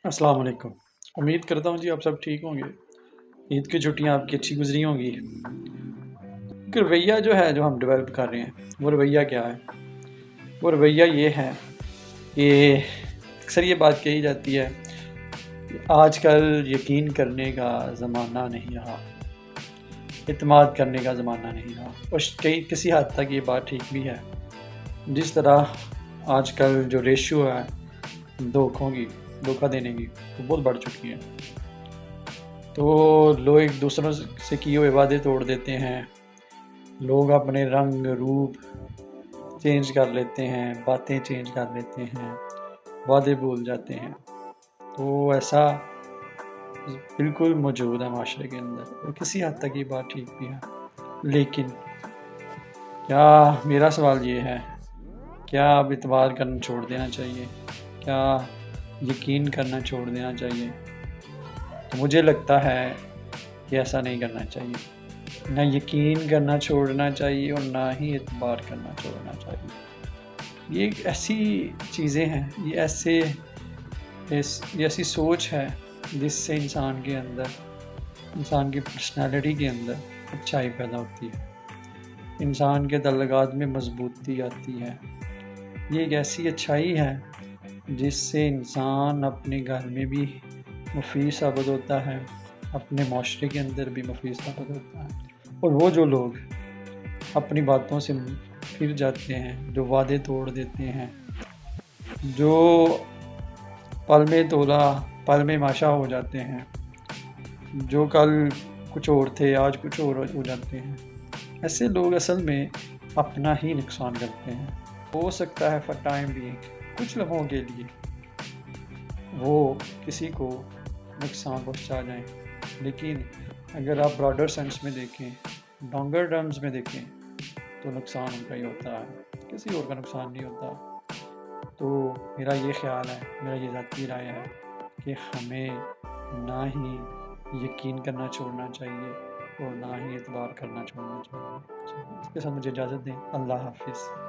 अस्सलाम वालेकुम। उम्मीद करता हूँ जी आप सब ठीक होंगे। ईद की छुट्टियाँ आपकी अच्छी गुजरी होंगी। कि रवैया जो है जो हम डेवलप कर रहे हैं वो रवैया क्या है? वो रवैया ये है कि अक्सर ये बात कही जाती है कि आजकल यकीन करने का ज़माना नहीं रहा, इत्मीनान करने का ज़माना नहीं रहा। और किसी हद तक ये बात ठीक भी है। जिस तरह आजकल जो रेशियो है धोखा देने की वो बहुत बढ़ चुकी है। तो लोग एक दूसरों से किए हुए वादे तोड़ देते हैं, लोग अपने रंग रूप चेंज कर लेते हैं, बातें चेंज कर लेते हैं, वादे भूल जाते हैं। तो ऐसा बिल्कुल मौजूद है माशरे के अंदर और किसी हद तक ये बात ठीक भी है। लेकिन क्या मेरा सवाल ये है, क्या अब इतबार करना छोड़ देना चाहिए? क्या यकीन करना छोड़ देना चाहिए? तो मुझे लगता है कि ऐसा नहीं करना चाहिए। ना यकीन करना छोड़ना चाहिए और ना ही इतबार करना छोड़ना चाहिए। ये एक ऐसी चीज़ें हैं, ये ऐसी सोच है जिससे इंसान की पर्सनालिटी के अंदर अच्छाई पैदा होती है, इंसान के तल्लुकात में मजबूती आती है। ये एक ऐसी अच्छाई है जिससे इंसान अपने घर में भी मुफीद साबित होता है, अपने माशरे के अंदर भी मुफीद साबित होता है। और वो जो लोग अपनी बातों से फिर जाते हैं, जो वादे तोड़ देते हैं, जो पल में माशा हो जाते हैं, जो कल कुछ और थे आज कुछ और हो जाते हैं, ऐसे लोग असल में अपना ही नुकसान करते हैं। हो सकता है फॉर टाइम भी कुछ लम्हों के लिए वो किसी को नुकसान पहुंचा जाएं, लेकिन अगर आप ब्रॉडर सेंस में देखें, लॉन्गर टर्म्स में देखें, तो नुकसान उनका ही होता है, किसी और का नुकसान नहीं होता। तो मेरा ये ख्याल है, मेरा ये ज़ाती राय है कि हमें ना ही यकीन करना छोड़ना चाहिए और ना ही एतबार करना छोड़ना चाहिए। इसके साथ मुझे इजाज़त दें। अल्लाह हाफिज़।